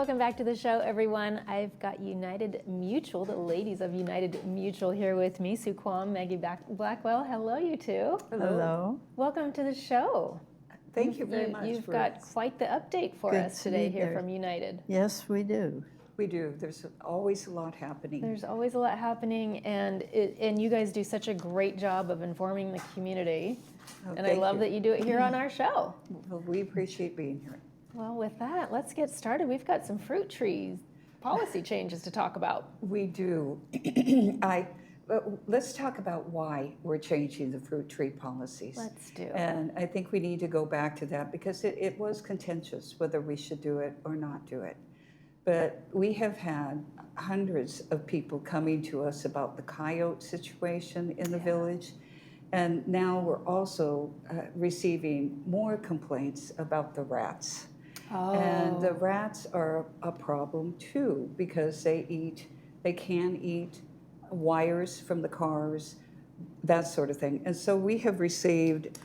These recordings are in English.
Welcome back to the show, everyone. I've got United Mutual, the ladies of United Mutual here with me, Sue Kwam, Maggie Blackwell. Hello, you two. Hello. Welcome to the show. Thank you very much. You've got quite the update for us today here from United. Yes, we do. We do. There's always a lot happening. There's always a lot happening, and you guys do such a great job of informing the community. Oh, and I love that you do it here on our show. Well, we appreciate being here. Well, with that, let's get started. We've got some fruit trees policy changes to talk about. We do. Let's talk about why we're changing the fruit tree policies. Let's do. And I think we need to go back to that because it was contentious whether we should do it or not do it. But we have had hundreds of people coming to us about the coyote situation in the village. And now we're also receiving more complaints about the rats. Oh. And the rats are a problem too because they can eat wires from the cars, that sort of thing. And so we have received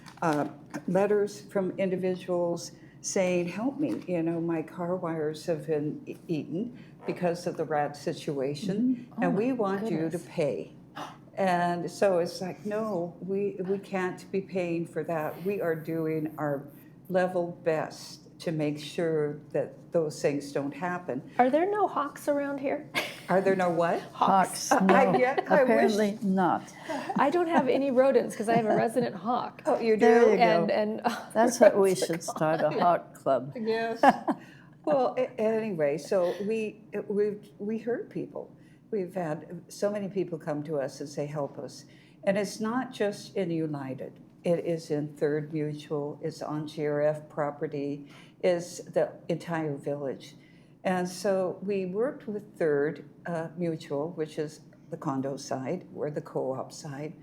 letters from individuals saying, help me, my car wires have been eaten because of the rat situation, and we want you to pay. And so it's like, no, we can't be paying for that. We are doing our level best to make sure that those things don't happen. Are there no hawks around here? Are there no what? Hawks, no. Apparently not. I don't have any rodents because I have a resident hawk. Oh, you do? There you go. And That's what we should start, a hawk club. Yes. Well, anyway, so we heard people. We've had so many people come to us and say, help us. And it's not just in United. It is in Third Mutual, it's on GRF property, is the entire village. And so we worked with Third Mutual, which is the condo side, or the co-op side,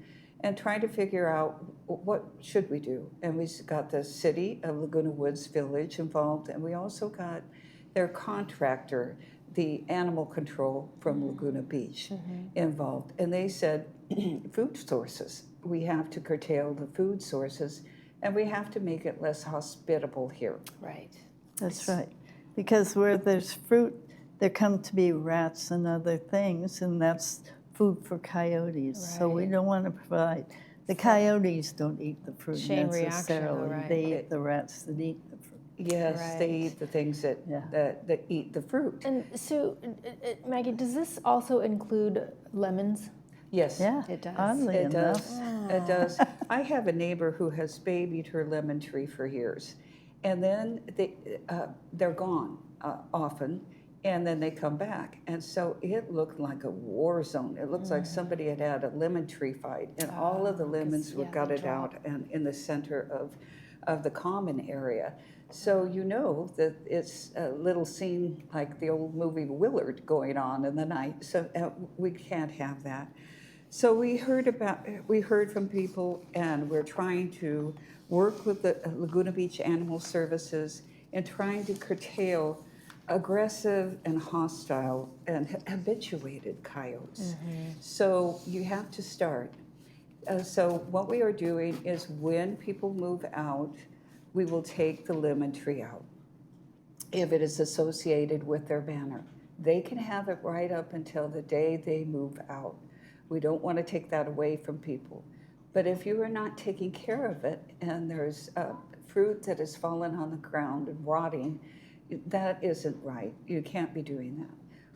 and trying to figure out what should we do. And we got the city of Laguna Woods Village involved, and we also got their contractor, the animal control from Laguna Beach, involved. And they said, food sources. We have to curtail the food sources, and we have to make it less hospitable here. right. That's right. Because where there's fruit, there come to be rats and other things, and that's food for coyotes. So we don't want to provide. The coyotes don't eat the fruit Chain necessarily. reaction, right. They eat the rats that eat the fruit. Yes, they eat the things that eat the fruit. And Sue, Maggie, does this also include lemons? Yes. Yeah, It does. oddly It enough. does. It does. I have a neighbor who has babied her lemon tree for years, and then they're gone often, and then they come back, and so it looked like a war zone. It looks like somebody had had a lemon tree fight, and all of the lemons were gutted out and in the center of the common area. So you know that it's a little scene like the old movie Willard going on in the night. So we can't have that. So we heard from people, and we're trying to work with the Laguna Beach Animal Services and trying to curtail aggressive and hostile and habituated coyotes. So you have to start. So what we are doing is when people move out, we will take the lemon tree out if it is associated with their banner. They can have it right up until the day they move out. We don't want to take that away from people. But if you are not taking care of it and there's fruit that has fallen on the ground and rotting, that isn't right. You can't be doing that.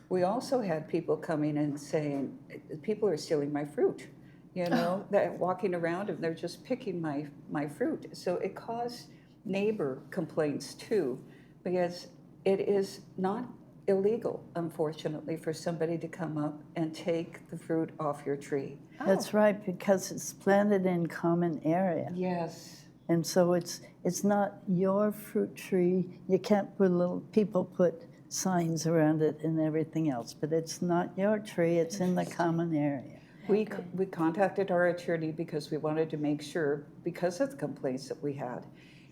We also had people coming and saying, people are stealing my fruit. They're walking around and they're just picking my fruit. So it caused neighbor complaints too, because it is not illegal, unfortunately, for somebody to come up and take the fruit off your tree. That's right, because it's planted in common area. Yes. And so it's not your fruit tree. You can't people put signs around it and everything else, but it's not your tree, it's in the common area. We contacted our attorney because we wanted to make sure, because of the complaints that we had.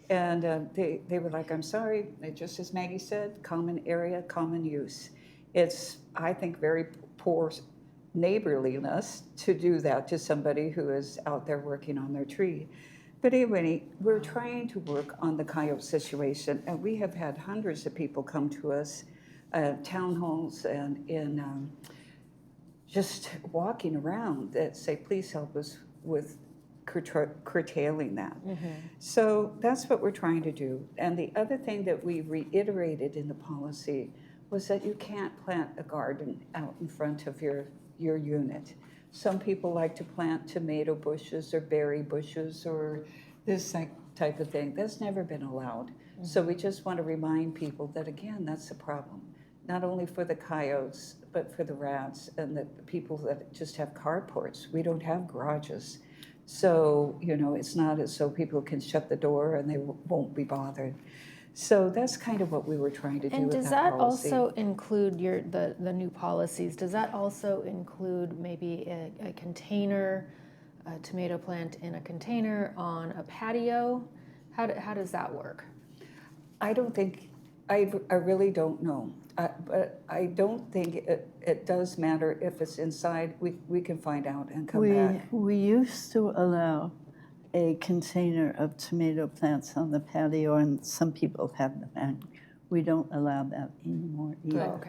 And they were like, I'm sorry, just as Maggie said, common area, common use. It's, I think, very poor neighborliness to do that to somebody who is out there working on their tree. But anyway, we're trying to work on the coyote situation, and we have had hundreds of people come to us town halls and in just walking around that say, please help us with curtailing that. So that's what we're trying to do. And the other thing that we reiterated in the policy was that you can't plant a garden out in front of your unit. Some people like to plant tomato bushes or berry bushes or this type of thing. That's never been allowed. So we just want to remind people that, again, that's a problem. Not only for the coyotes, but for the rats and the people that just have carports. We don't have garages. So, you know, it's not as though people can shut the door and they won't be bothered. So that's kind of what we were trying to do And with does that that policy. also include the new policies? Does that also include maybe a container, a tomato plant in a container on a patio? How does that work? I don't think, I really don't know. But I don't think it does matter if it's inside. We can find out and come back. We used to allow a container of tomato plants on the patio, and some people have them, and we don't allow that anymore either.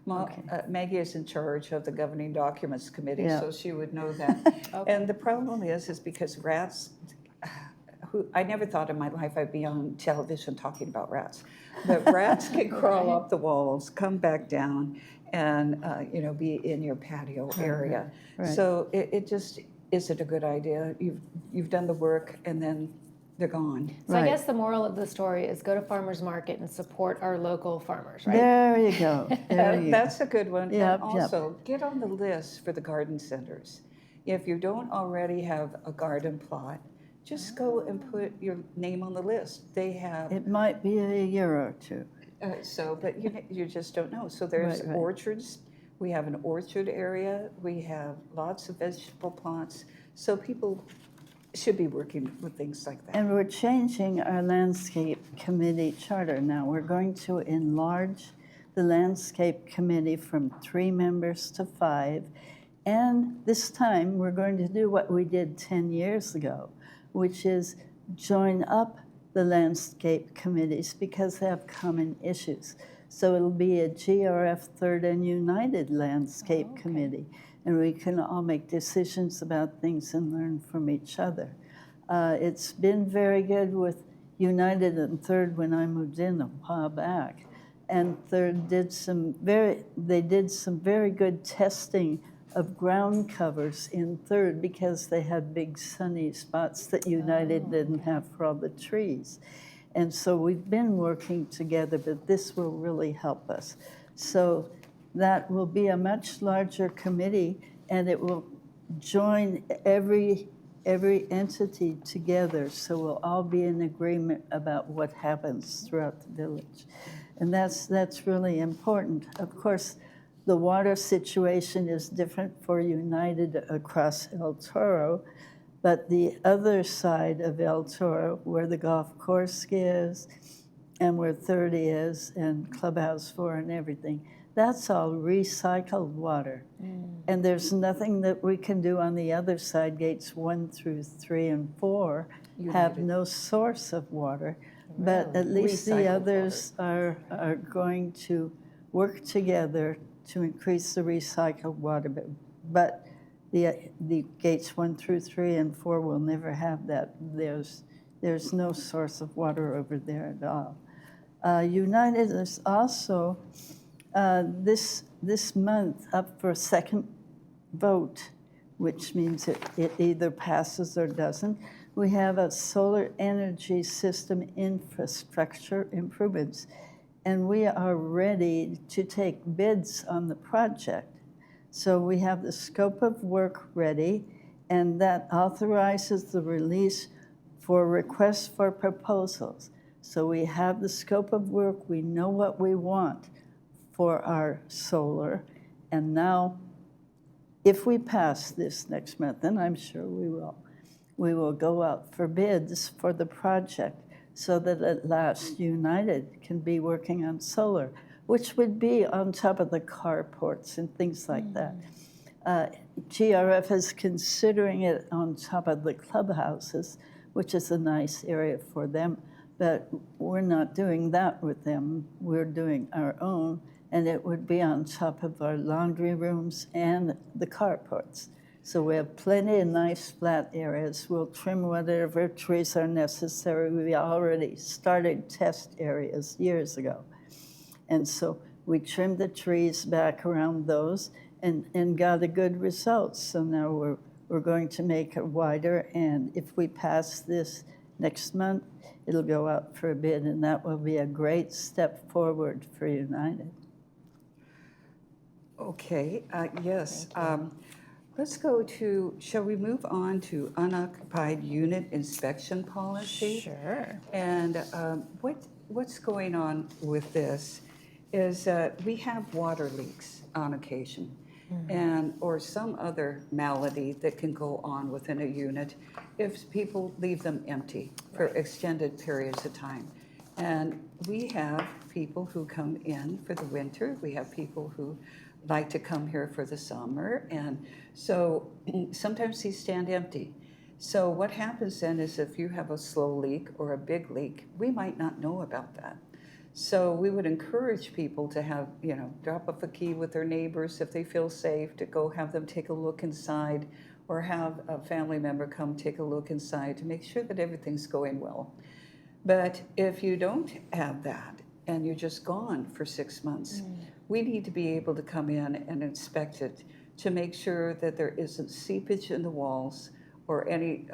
Oh, okay. Maggie is in charge of the governing documents committee, Yeah. so she would know that. Okay. And the problem is because rats, I never thought in my life I'd be on television talking about rats, but rats can crawl up the walls, come back down, and you know, be in your patio area. Right. So it just isn't a good idea. You've done the work, and then they're gone. So I Right. guess the moral of the story is go to farmers market and support our local farmers, right? There you go. There you go. That's a good one. Yep, And also, get on the list for the garden centers. If you don't already have a garden plot, just go and put your name on the list. They have, It might be a year or two. but you just don't know. So there's Right, right. orchards. We have an orchard area. We have lots of vegetable plots. So people should be working with things like that. And we're changing our landscape committee charter now. We're going to enlarge the landscape committee from 3 members to 5. And this time, we're going to do what we did 10 years ago, which is join up the landscape committees because they have common issues. So it'll be a GRF Third and United Landscape Committee, and we can all make decisions about things and learn from each other. It's been very good with United and Third when I moved in a while back, and Third did some very good testing of ground covers in Third because they had big sunny spots that United didn't have for all the trees. And so we've been working together, but this will really help us. So that will be a much larger committee, and it will join every entity together, so we'll all be in agreement about what happens throughout the village. And that's really important. Of course, the water situation is different for United across El Toro, but the other side of El Toro, where the golf course is, and where 30 is, and Clubhouse 4 and everything, that's all recycled water. And there's nothing that we can do on the other side. Gates 1 through 3 and 4 have no source of water, but at least the Recycled others are going to work together to increase the recycled water. But the gates 1 through 3 and 4 will never have that. There's no source of water over there at all. United is also this month up for a second vote, which means it either passes or doesn't. We have a solar energy system infrastructure improvements, and we are ready to take bids on the project. So we have the scope of work ready, and that authorizes the release for requests for proposals. So we have the scope of work, we know what we want for our solar, and now if we pass this next month, and I'm sure we will go out for bids for the project so that at last United can be working on solar, which would be on top of the carports and things like that. GRF is considering it on top of the clubhouses, which is a nice area for them, but we're not doing that with them. We're doing our own, and it would be on top of our laundry rooms and the carports. So we have plenty of nice flat areas. We'll trim whatever trees are necessary. We already started test areas years ago. And so we trimmed the trees back around those and got a good result. So now we're going to make it wider, and if we pass this next month, it'll go out for a bid, and that will be a great step forward for United. Okay, yes. Let's go to, shall we move on to unoccupied unit inspection policy? Sure. And what's going on with this is we have water leaks on occasion, and or some other malady that can go on within a unit if people leave them empty for extended periods of time. And we have people who come in for the winter. We have people who like to come here for the summer, and so sometimes these stand empty. So what happens then is if you have a slow leak or a big leak, we might not know about that. So we would encourage people to have, drop off a key with their neighbors if they feel safe, to go have them take a look inside, or have a family member come take a look inside to make sure that everything's going well. But if you don't have that and you're just gone for 6 months, we need to be able to come in and inspect it to make sure that there isn't seepage in the walls or any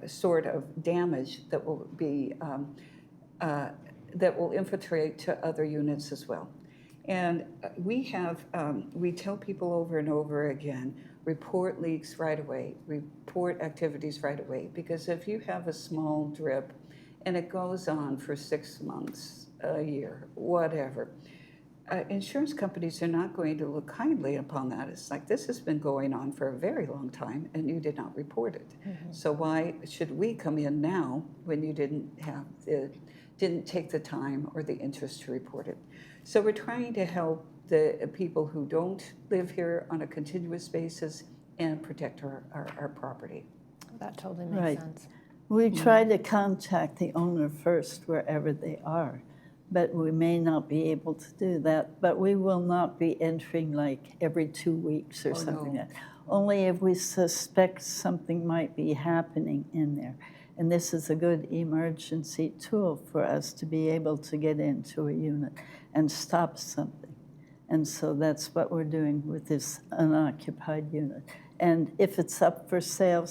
sort of damage that will be that will infiltrate to other units as well. And we tell people over and over again, report leaks right away, report activities right away, because if you have a small drip and it goes on for 6 months, a year, whatever, insurance companies are not going to look kindly upon that. It's like, this has been going on for a very long time and you did not report it. So why should we come in now when you didn't take the time or the interest to report it? So we're trying to help the people who don't live here on a continuous basis and protect our property. That totally makes Right. sense. We try to contact the owner first wherever they are, but we may not be able to do that. But we will not be entering like every 2 weeks or something no. like that. Only if we suspect something might be happening in there. And this is a good emergency tool for us to be able to get into a unit and stop something. And so that's what we're doing with this unoccupied unit. And if it's up for sale,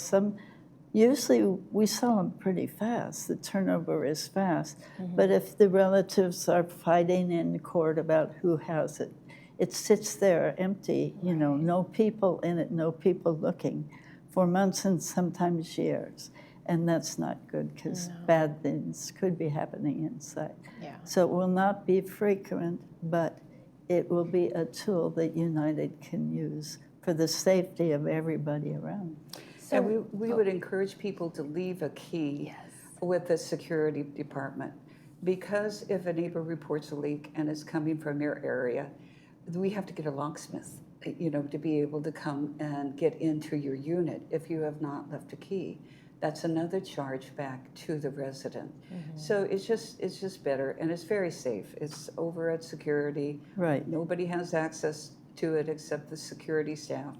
usually we sell them pretty fast. The turnover is fast. But if the relatives are fighting in court about who has it, it sits there empty, no people in it, no people looking for months and sometimes years. And that's not good because bad things could be happening inside. Yeah. So it will not be frequent, but it will be a tool that United can use for the safety of everybody around. So And we would encourage people to leave a key with the security department, because if a neighbor reports a leak and it's coming from your area, we have to get a locksmith, to be able to come and get into your unit if you have not left a key. That's another charge back to the resident. So it's just better, and it's very safe. It's over at security. Right. Nobody has access to it except the security staff.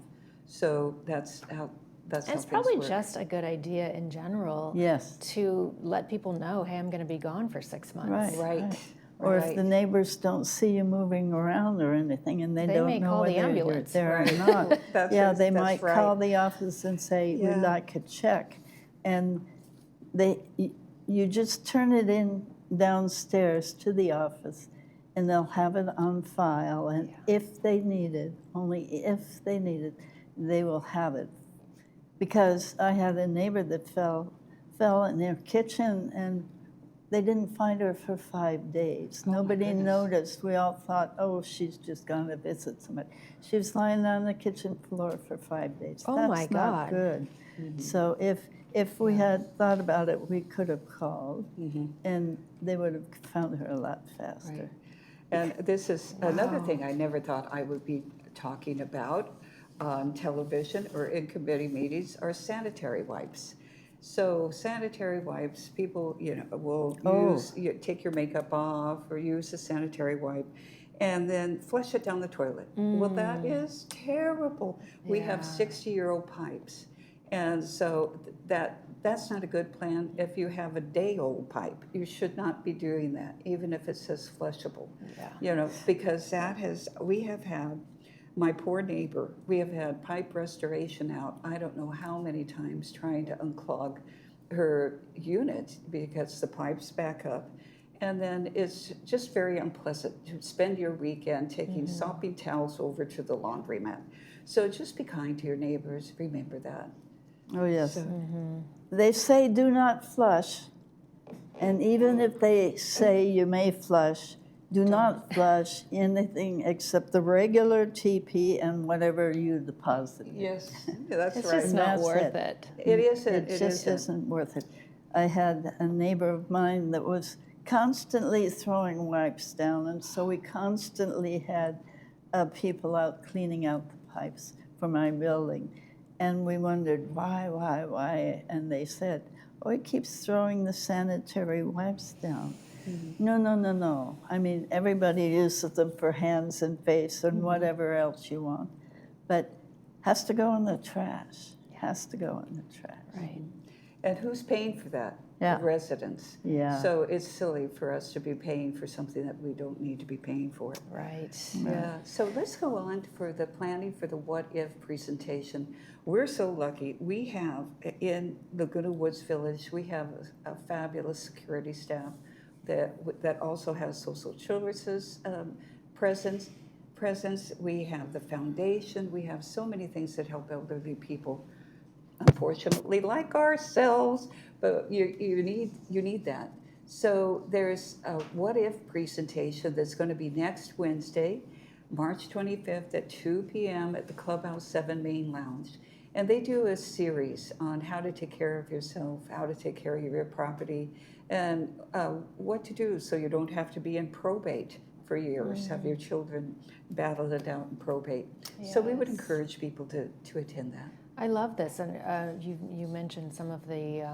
So that's how it's things probably work. just a good idea in general Yes. to let people know, hey, I'm going to be gone for 6 months. Right. Or if Right. the neighbors don't see you moving around or anything, and they They don't may know call the whether you're ambulance. there Right. or not, That's they that's might right. call the office and say, Yeah. we'd like a check. And you just turn it in downstairs to the office, and they'll have it on file. And if they need it, only if they need it, they will have it. Because I had a neighbor that fell in their kitchen, and they didn't find her for 5 days. Oh, my Nobody goodness. noticed. We all thought, oh, she's just gone to visit somebody. She was lying on the kitchen floor for 5 days. Oh, That's my not God. good. So if we had thought about it, we could have called, and they would have found her a lot faster. Right. And this is another thing I never thought I would be talking about on television or in committee meetings are sanitary wipes. So sanitary wipes, people, will use, take your makeup off or use a sanitary wipe. and then flush it down the toilet. Well, that is terrible. We have Yeah. 60-year-old pipes, and so that's not a good plan. If you have a day-old pipe, you should not be doing that, even if it says flushable. Yeah. You know, because we have had, my poor neighbor, we have had pipe restoration out, I don't know how many times, trying to unclog her unit because the pipes back up. And then it's just very unpleasant to spend your weekend taking sopping towels over to the laundromat. So just be kind to your neighbors, remember that. Oh, yes. So, They say do not flush, and even if they say you may flush, do not flush anything except the regular TP and whatever you deposited. yes, that's It's right. just not That's worth it. it. It isn't. It just isn't worth it. I had a neighbor of mine that was constantly throwing wipes down, and so we constantly had people out cleaning out the pipes for my building. And we wondered, why? And they said, oh, he keeps throwing the sanitary wipes down. No. I mean, everybody uses them for hands and face and whatever else you want. But has to go in the trash. Has to go in the trash. Right. And who's paying for that? Yeah. The residents. Yeah. So it's silly for us to be paying for something that we don't need to be paying for. Right. Yeah, so let's go on for the planning for the what if presentation. We're so lucky. We have in Laguna Woods Village, we have a fabulous security staff that also has social services presence. We have the foundation. We have so many things that help elderly people, unfortunately, like ourselves. But you need that. So there's a what if presentation that's going to be next Wednesday, March 25th at 2 p.m. at the Clubhouse 7 Main Lounge. And they do a series on how to take care of yourself, how to take care of your property, and what to do so you don't have to be in probate for years, have your children battle it out in probate. So we would Yes. encourage people to attend that. I love this, and you mentioned some of the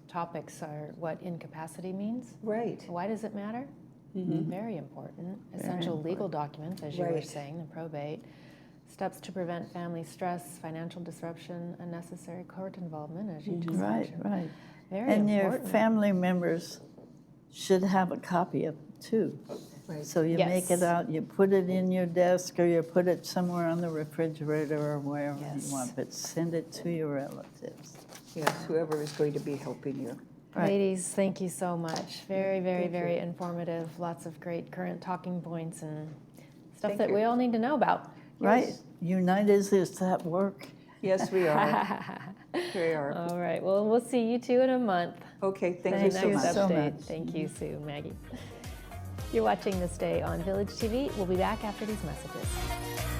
topics are what incapacity means. Right. Why does it matter? Very important. Essential legal documents, as you were Right. saying, the probate. Steps to prevent family stress, financial disruption, unnecessary court involvement, as you just Right, mentioned. right. Very And your important. family members should have a copy of it too. Right. So you make Yes. it out, you put it in your desk, or you put it somewhere on the refrigerator or wherever Yes. you want, but send it to your relatives. Yes, whoever is going to be helping you. Right. Ladies, thank you so much. Very, very, Thank you. very informative. Lots of great current talking points and stuff Thank that you. we all need to know about. Right? Yes. United is at work. Yes, we are. We are. All right. Well, we'll see you two in a month. Okay, thank Thank you so you much. so update. much. Thank you, Sue, Maggie. You're watching This Day on Village TV. We'll be back after these messages.